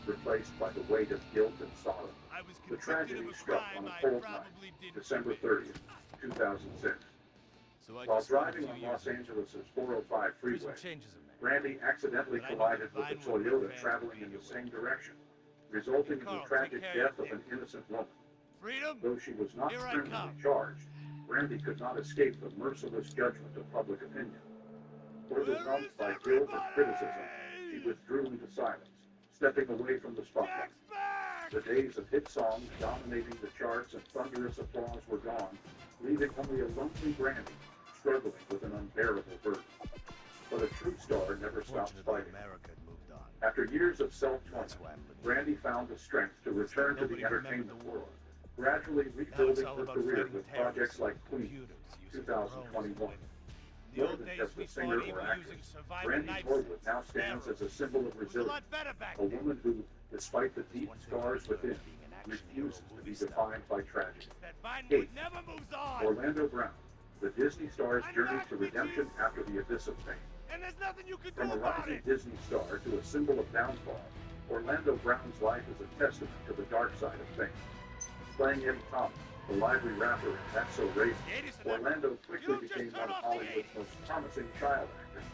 replaced by the weight of guilt and sorrow. The tragedy struck on a cold night, December 30th, 2006. While driving on Los Angeles' 405 freeway, Randy accidentally collided with a Toyota traveling in the same direction, resulting in the tragic death of an innocent woman. Though she was not criminally charged, Randy could not escape the merciless judgment of public opinion. Overwhelmed by guilt and criticism, she withdrew into silence, stepping away from the spotlight. The days of hit songs dominating the charts and thunderous applause were gone, leaving only a lonely Randy struggling with an unbearable burden. But a true star never stops fighting. After years of self-torment, Randy found the strength to return to the entertainment world, gradually rebuilding her career with projects like Queen, 2021. More than just a singer or actress, Randy Norwood now stands as a symbol of resilience, a woman who, despite the deep scars within, refuses to be defined by tragedy. 8. Orlando Brown, the Disney star's journey to redemption after the abyss of fame. From a rising Disney star to a symbol of downfall, Orlando Brown's life is a testament to the dark side of fame. Playing Eddie Thomas, the lively rapper in That's So Raven, Orlando quickly became one of Hollywood's most promising child actors.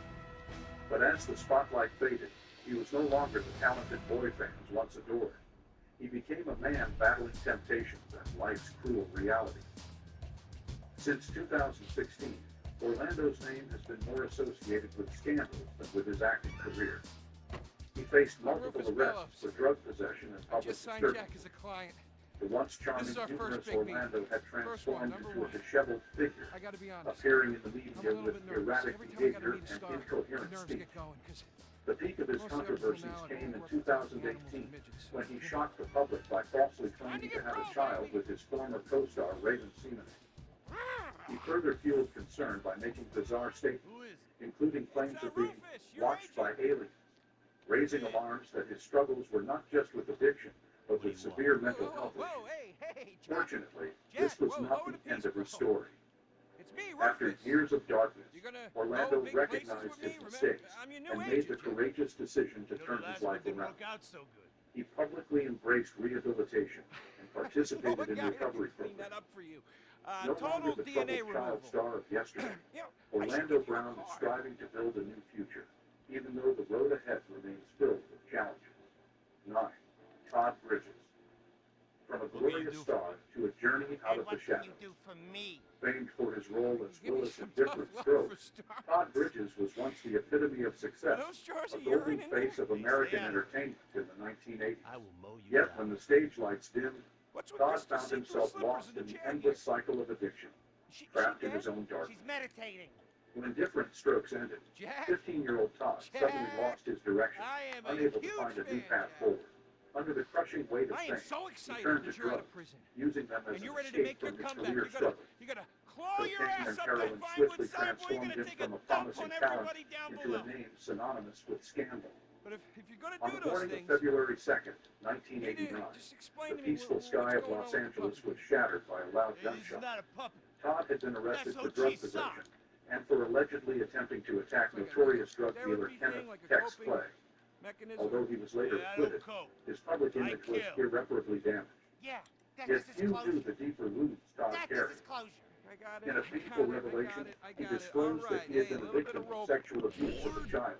But as the spotlight faded, he was no longer the talented boy fans once adored. He became a man battling temptations and life's cruel reality. Since 2016, Orlando's name has been more associated with scandals than with his acting career. He faced multiple arrests for drug possession and public disturbance. The once charming, humorous Orlando had transformed into a disheveled figure, appearing in the media with erratic behavior and incoherent speech. The peak of his controversies came in 2018, when he shocked the public by falsely claiming to have a child with his former co-star Raven Seaman. He further fueled concern by making bizarre statements, including claims of being watched by aliens, raising alarms that his struggles were not just with addiction, but with severe mental health issues. Fortunately, this was not the end of his story. After years of darkness, Orlando recognized his mistakes and made the courageous decision to turn his life around. He publicly embraced rehabilitation and participated in recovery programs. No longer the troubled child star of yesterday, Orlando Brown is striving to build a new future, even though the road ahead remains filled with challenges. 9. Todd Bridges. From a glorious star to a journey out of the shadows. Famed for his role as Willis in Different Strokes, Todd Bridges was once the epitome of success, a golden face of American entertainment in the 1980s. Yet when the stage lights dimmed, Todd found himself lost in the endless cycle of addiction, trapped in his own darkness. When Different Strokes ended, 15-year-old Todd suddenly lost his direction, unable to find a new path forward. Under the crushing weight of fame, he turned to drugs, using them as an escape from his career struggle. Cocaine and heroin swiftly transformed him from a promising talent into a name synonymous with scandal. On the morning of February 2nd, 1989, the peaceful sky of Los Angeles was shattered by a loud gunshot. Todd had been arrested for drug possession and for allegedly attempting to attack notorious drug dealer Kenneth Tex Clay. Although he was later acquitted, his public image was irreparably damaged. Yet few knew the deeper wounds Todd carried. In a painful revelation, he disclosed that he had been a victim of sexual abuse as a child.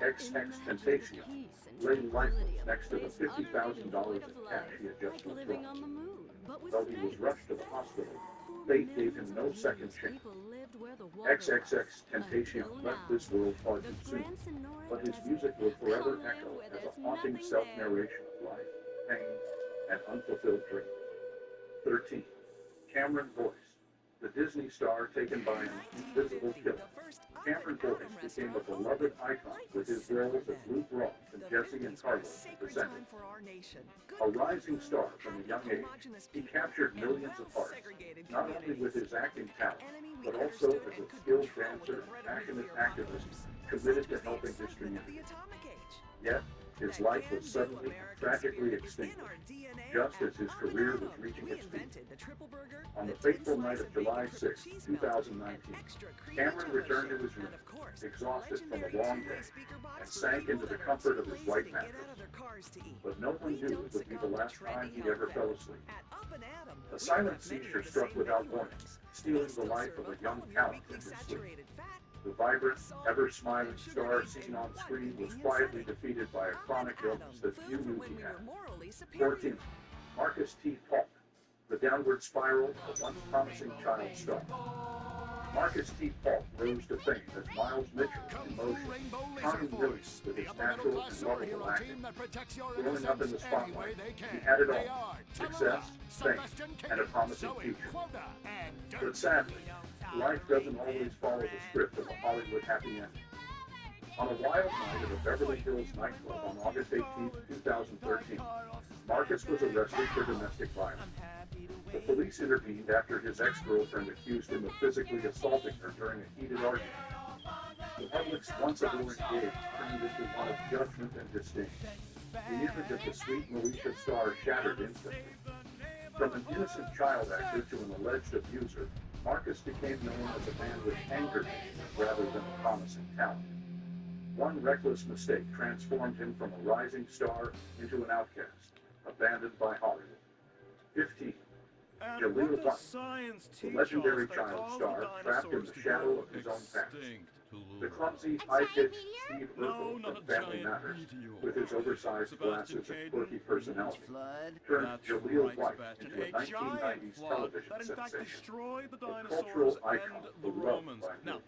XXXTentacion lay lifeless next to the $50,000 in cash he had just withdrawn. Though he was rushed to the hospital, fate gave him no second chance. XXXTentacion left this world far too soon, but his music will forever echo as a haunting self-narration of life pain, and unfulfilled dreams. 13. Cameron Boyce, the Disney star taken by an invisible killer. Cameron Boyce became a beloved icon with his roles as Luke Ross and Jesse and Carlos in Descendants. A rising star from a young age, he captured millions of hearts, not only with his acting talent, but also as a skilled dancer and passionate activist committed to helping his community. Yet, his life was suddenly and tragically extinguished, just as his career was reaching its peak. On the fateful night of July 6, 2019, Cameron returned to his room, exhausted from a long day, and sank into the comfort of his white mattress. But no one knew it would be the last time he ever fell asleep. A silent seizure struck without warning, stealing the life of a young talent in his sleep. The vibrant, ever-smiling star seen on screen was quietly defeated by a chronic illness that few knew he had. 14. Marcus T. Falk, the downward spiral of a once promising child star. Marcus T. Falk rose to fame as Miles Mitchell in Motion, charming millions with his natural and lovable acting. Growing up in the spotlight, he had it all: success, fame, and a promising future. But sadly, life doesn't always follow the script of a Hollywood happy ending. On a wild night at a Beverly Hills nightclub on August 18, 2013, Marcus was arrested for domestic violence. The police intervened after his ex-girlfriend accused him of physically assaulting her during a heated argument. The public's once-adoring gaze turned into one of judgment and disdain. The image of the sweet Moesha star shattered instantly. From an innocent child actor to an alleged abuser, Marcus became known as a man with anger rather than a promising talent. One reckless mistake transformed him from a rising star into an outcast, abandoned by Hollywood. 15. Jaleel White, the legendary child star trapped in the shadow of his own past. The clumsy, high-pitched Steve Urkel from Family Matters, with his oversized glasses and quirky personality, turned Jaleel White into a 1990s television sensation, a cultural icon beloved by millions.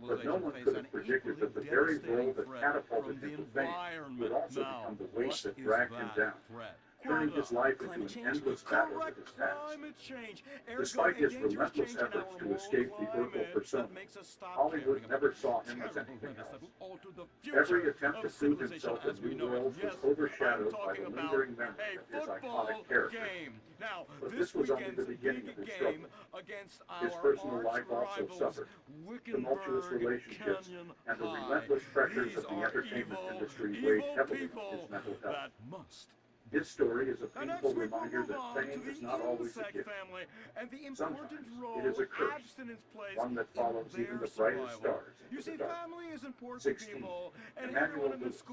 But no one could have predicted that the very role that catapulted him to fame would also become the weight that dragged him down, turning his life into an endless battle with his past. Despite his relentless efforts to escape the Urkel persona, Hollywood never saw him as anything else. Every attempt to prove himself in new roles was overshadowed by the lingering memory of his iconic character. But this was only the beginning of his struggle. His personal life also suffered. Tumultuous relationships and the relentless pressures of the entertainment industry weighed heavily on his mental health. His story is a painful reminder that fame is not always a gift. Sometimes it is a curse, one that follows even the brightest stars into the dark. 16. Emmanuel Lewis,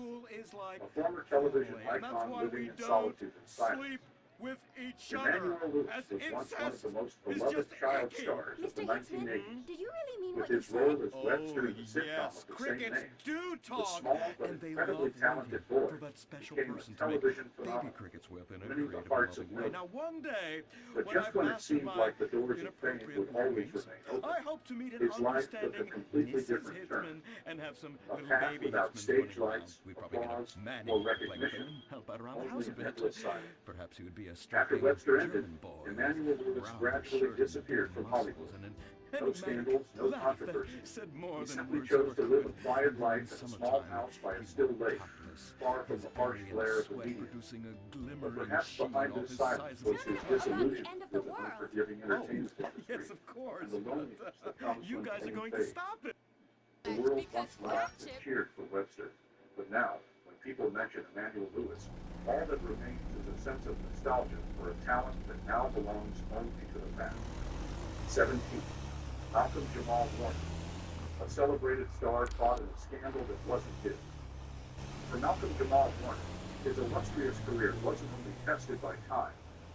a former television icon living in solitude and silence. Emmanuel Lewis was once one of the most beloved child stars of the 1980s.
Did you really mean
With
what you
his
said?
role as Webster in the sitcom of the same name, the small but incredibly talented boy became a television phenomenon, winning the hearts of millions.
Now one day,
But just when it seemed like the doors of fame would always remain open,
I hope to meet an
his life took a
understanding
completely
Mrs.
different turn.
Hitman and have some
A
little
path
baby
without
Hitmans
stage
going around.
lights,
We probably could
applause,
have Manny
or
play with
recognition,
him, help out around the
only
house a
an
bit.
endless silence.
Perhaps he would be a
After
strapping
Webster ended,
German boy with
Emmanuel Lewis
brown
gradually
shirt and
disappeared from
muscles
Hollywood.
and
No scandals, no
laugh
controversy.
said more
He
than
simply
words
chose
ever
to live a
could.
quiet
In
life in a small
summertime,
house by a
he
still
was
lake,
topless,
far from
his
the harsh
body
glare
and
of the
sweat
media.
producing a
But
glimmering
perhaps
sheen
behind
off
his
his
silence
sides
was
of
his
his
disillusion
End of
with
the
an
world.
unforgiving entertainment industry,
yes, of course.
and the loneliness that comes
You
when
guys are
fame
going to
fades.
stop it.
The world once laughed and cheered for Webster, but now, when people mention Emmanuel Lewis, all that remains is a sense of nostalgia for a talent that now belongs only to the past. 17. Malcolm Jamal Warner, a celebrated star caught in a scandal that wasn't his. For Malcolm Jamal Warner, his illustrious career wasn't only tested by time,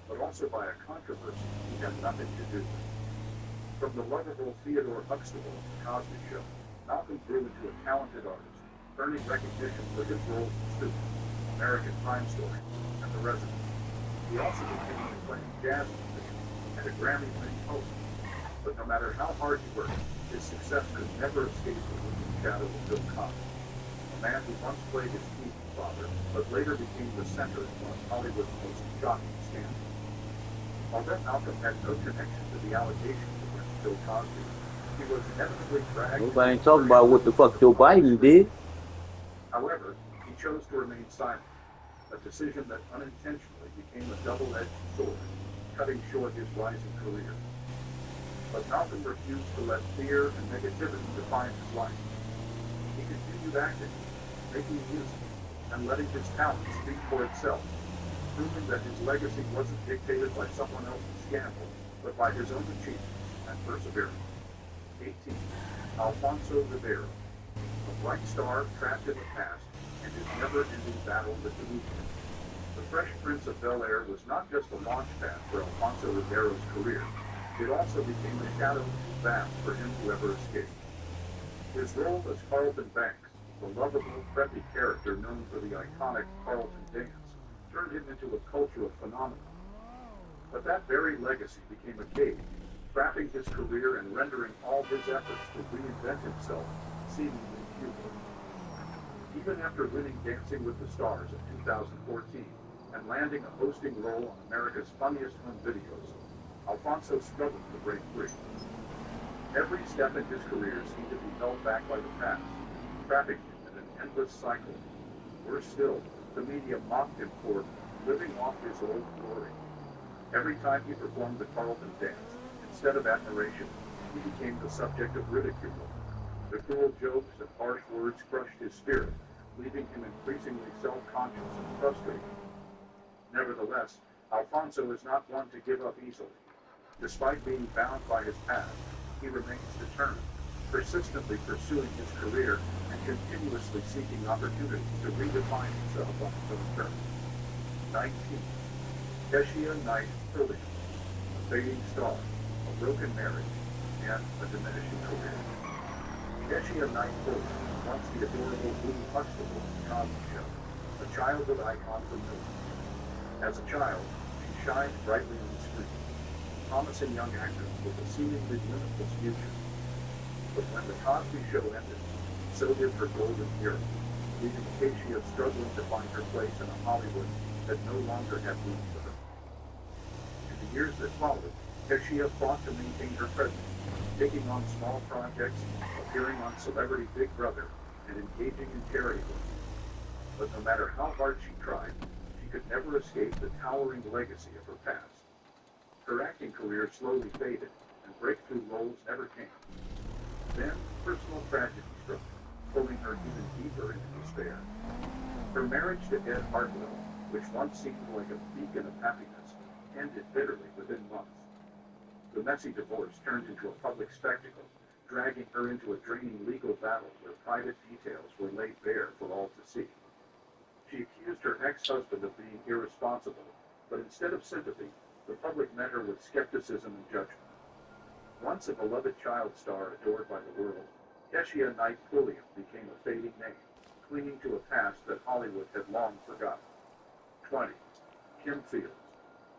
but also by a controversy he had nothing to do with. From the lovable Theodore Huxtable of The Cosby Show, Malcolm grew into a talented artist, earning recognition for his roles in Stupid, American Crime Story, and The Resident. He also became an acclaimed jazz musician and a Grammy-winning poet. But no matter how hard he worked, his success could never escape the looming shadow of Bill Cosby. man who once played his TV father, but later became the center of one of Hollywood's most shocking scandals. Although Malcolm had no connection to the allegations against Bill Cosby, he was inevitably dragged.
Nobody ain't talking about what the fuck Joe Biden did.
However, he chose to remain silent, a decision that unintentionally became a double-edged sword, cutting short his rising career. But Malcolm refused to let fear and negativity define his life. He continued acting, making music, and letting his talent speak for itself, proving that his legacy wasn't dictated by someone else's scandal, but by his own achievements and perseverance. 18. Alfonso Ribeiro, a bright star trapped in the past and his never-ending battle with delusion. The Fresh Prince of Bel-Air was not just a launchpad for Alfonso Ribeiro's career, it also became a shadow too vast for him to ever escape. His role as Carlton Banks, the lovable, preppy character known for the iconic Carlton dance, turned him into a cultural phenomenon. But that very legacy became a cage, trapping his career and rendering all his efforts to reinvent himself seemingly futile. Even after winning Dancing with the Stars in 2014 and landing a hosting role on America's Funniest Home Videos, Alfonso struggled to break free. Every step in his career seemed to be held back by the past, trapping him in an endless cycle. Worse still, the media mocked him for living off his old glory. Every time he performed the Carlton dance, instead of admiration, he became the subject of ridicule. The cruel jokes and harsh words crushed his spirit, leaving him increasingly self-conscious and frustrated. Nevertheless, Alfonso is not one to give up easily. Despite being bound by his past, he remains determined, persistently pursuing his career and continuously seeking opportunities to redefine himself on his own terms. 19. Keshia Knight Pulliam, a fading star, a broken marriage, and a diminishing career. Keshia Knight Pulliam was once the adorable Blue Huxtable of the Cosby Show, a childhood icon for millions. As a child, she shined brightly on the screen, promising young actors with a seemingly limitless future. But when the Cosby Show ended, so did her golden era, leaving Keshia struggling to find her place in a Hollywood that no longer had room for her. In the years that followed, Keshia fought to maintain her presence, taking on small projects, appearing on Celebrity Big Brother, and engaging in charity work. But no matter how hard she tried, she could never escape the towering legacy of her past. Her acting career slowly faded, and breakthrough roles never came. Then, personal tragedy struck, pulling her even deeper into despair. Her marriage to Ed Hartwell, which once seemed like a beacon of happiness, ended bitterly within months. The messy divorce turned into a public spectacle, dragging her into a draining legal battle where private details were laid bare for all to see. She accused her ex-husband of being irresponsible, but instead of sympathy, the public met her with skepticism and judgment. Once a beloved child star adored by the world, Keshia Knight Pulliam became a fading name, clinging to a past that Hollywood had long forgotten. 20. Kim Fields,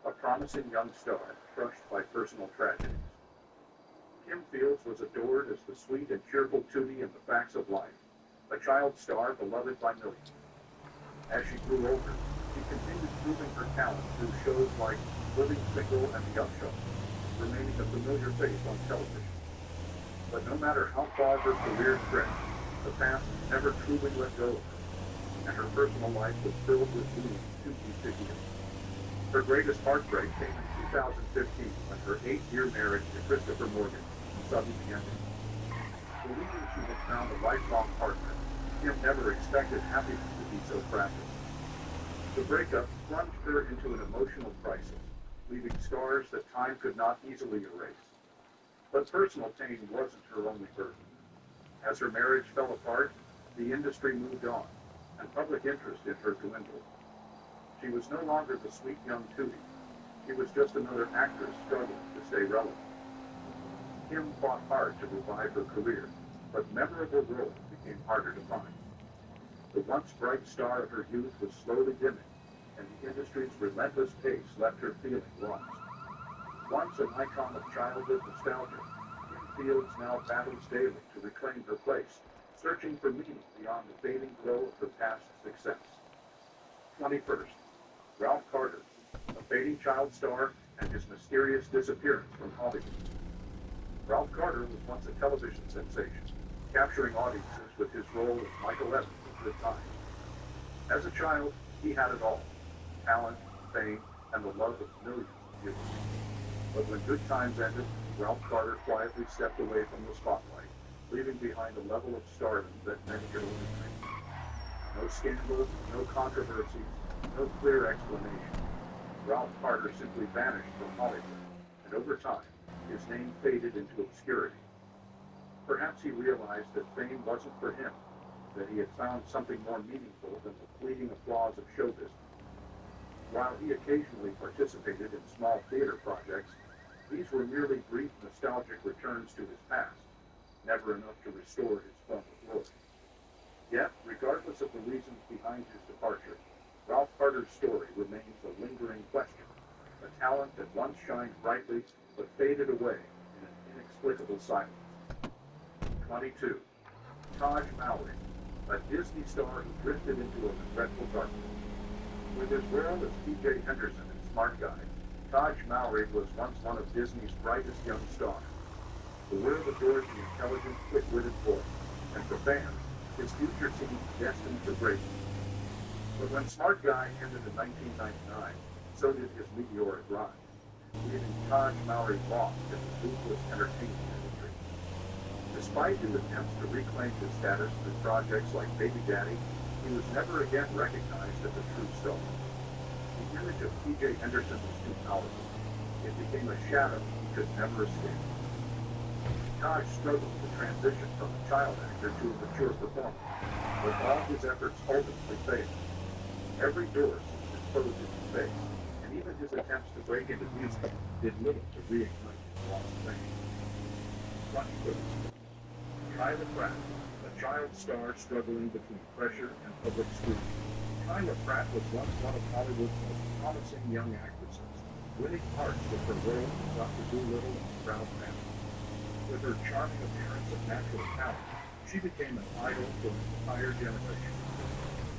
a promising young star crushed by personal tragedies. Kim Fields was adored as the sweet and cheerful Tootie in The Facts of Life, a child star beloved by millions. As she grew older, she continued proving her talent through shows like Living Single and The Upshaws, remaining a familiar face on television. But no matter how far her career stretched, the past never truly let go of her, and her personal life was filled with wounds too deep to heal. Her greatest heartbreak came in 2015 when her 8-year marriage to Christopher Morgan suddenly ended. Believing she had found a lifelong partner, Kim never expected happiness to be so fragile. The breakup plunged her into an emotional crisis, leaving scars that time could not easily erase. But personal pain wasn't her only burden. As her marriage fell apart, the industry moved on, and public interest in her dwindled. She was no longer the sweet young Tootie. She was just another actress struggling to stay relevant. Kim fought hard to revive her career, but memorable roles became harder to find. The once bright star of her youth was slowly dimming, and the industry's relentless pace left her feeling lost. Once an icon of childhood nostalgia, Kim Fields now battles daily to reclaim her place, searching for meaning beyond the fading glow of her past success. 21st, Ralph Carter, a fading child star and his mysterious disappearance from Hollywood. Ralph Carter was once a television sensation, capturing audiences with his role as Michael Evans in Good Times. As a child, he had it all: talent, fame, and the love of millions of viewers. But when Good Times ended, Ralph Carter quietly stepped away from the spotlight, leaving behind a level of stardom that many could only dream. No scandals, no controversies, no clear explanation. Ralph Carter simply vanished from Hollywood, and over time, his name faded into obscurity. Perhaps he realized that fame wasn't for him, that he had found something more meaningful than the fleeting applause of show business. While he occasionally participated in small theater projects, these were merely brief nostalgic returns to his past, never enough to restore his former glory. Yet, regardless of the reasons behind his departure, Ralph Carter's story remains a lingering question, a talent that once shined brightly but faded away in an inexplicable silence. 22. Taj Mowry, a Disney star who drifted into a regretful darkness. With his role as P.J. Henderson in Smart Guy, Taj Mowry was once one of Disney's brightest young stars. The world adored the intelligent, quick-witted boy, and for fans, his future seemed destined for greatness. But when Smart Guy ended in 1999, so did his meteoric rise, leaving Taj Mowry lost in the ruthless entertainment industry. Despite his attempts to reclaim his status through projects like Baby Daddy, he was never again recognized as a true star. The image of P.J. Henderson was too powerful. It became a shadow he could never escape. Taj struggled to transition from a child actor to a mature performer, but all his efforts ultimately failed. Every door seemed to close in his face, and even his attempts to break into music did little to reignite his lost fame. 23. Kyla Pratt, a child star struggling between pressure and public scrutiny. Kyla Pratt was once one of Hollywood's most promising young actresses, winning hearts with her role in Dr. Dolittle and The Proud Family. With her charming appearance and natural talent, she became an idol for an entire generation.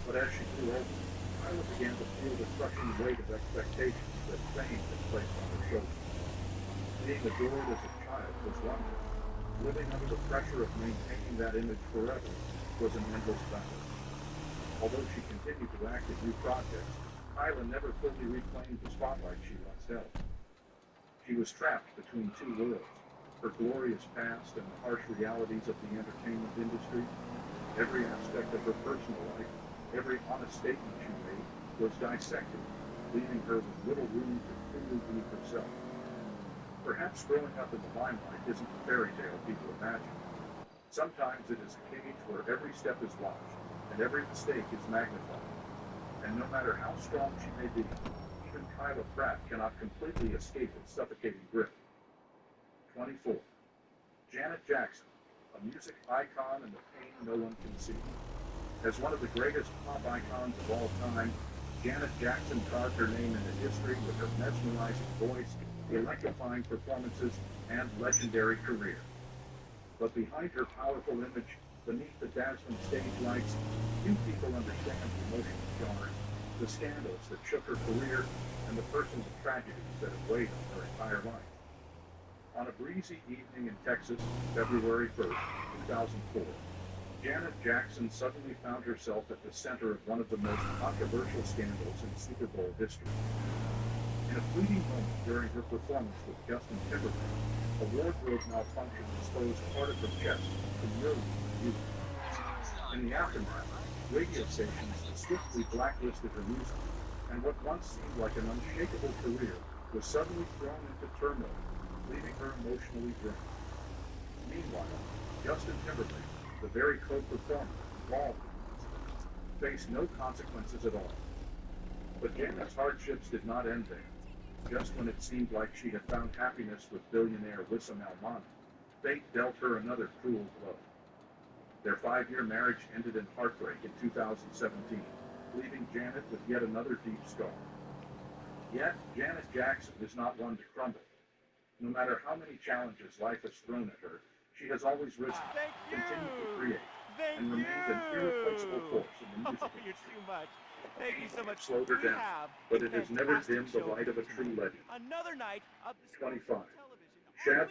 But as she grew older, Kyla began to feel the crushing weight of expectations that fame had placed on her shoulders. Being adored as a child was one thing. Living under the pressure of maintaining that image forever was an endless battle. Although she continued to act in new projects, Kyla never fully reclaimed the spotlight she once held. She was trapped between two worlds, her glorious past and the harsh realities of the entertainment industry. Every aspect of her personal life, every honest statement she made, was dissected, leaving her with little room to truly be herself. Perhaps growing up in the limelight isn't the fairy tale people imagine. Sometimes it is a cage where every step is watched, and every mistake is magnified. And no matter how strong she may be, even Kyla Pratt cannot completely escape its suffocating grip. 24. Janet Jackson, a music icon and the pain no one can see. As one of the greatest pop icons of all time, Janet Jackson carved her name into history with her mesmerizing voice, electrifying performances, and legendary career. But behind her powerful image, beneath the dazzling stage lights, few people understand the emotional scars, the scandals that shook her career, and the personal tragedies that have weighed on her entire life. On a breezy evening in Texas, February 1st, 2004, Janet Jackson suddenly found herself at the center of one of the most controversial scandals in Super Bowl history. In a fleeting moment during her performance with Justin Timberlake, a wardrobe malfunction exposed part of her chest to millions of viewers. In the aftermath, radio stations swiftly blacklisted her music, and what once seemed like an unshakable career was suddenly thrown into turmoil, leaving her emotionally drained. Meanwhile, Justin Timberlake, the very co-performer involved in the incident, faced no consequences at all. But Janet's hardships did not end there. Just when it seemed like she had found happiness with billionaire Wissam Al-Mani, fate dealt her another cruel blow. Their 5-year marriage ended in heartbreak in 2017, leaving Janet with yet another deep scar. Yet, Janet Jackson is not one to crumble. No matter how many challenges life has thrown at her, she has always risen, continued to create,
Thank
and remains an irreplaceable
you.
force in the
Oh,
music
you're
industry.
too much. Thank you so much.
Slowed her
We
down,
have
but
a
it has never
fantastic
dimmed the
show
light of a
for you
true
tonight.
legend.
Another night of the
25.
television.
Shad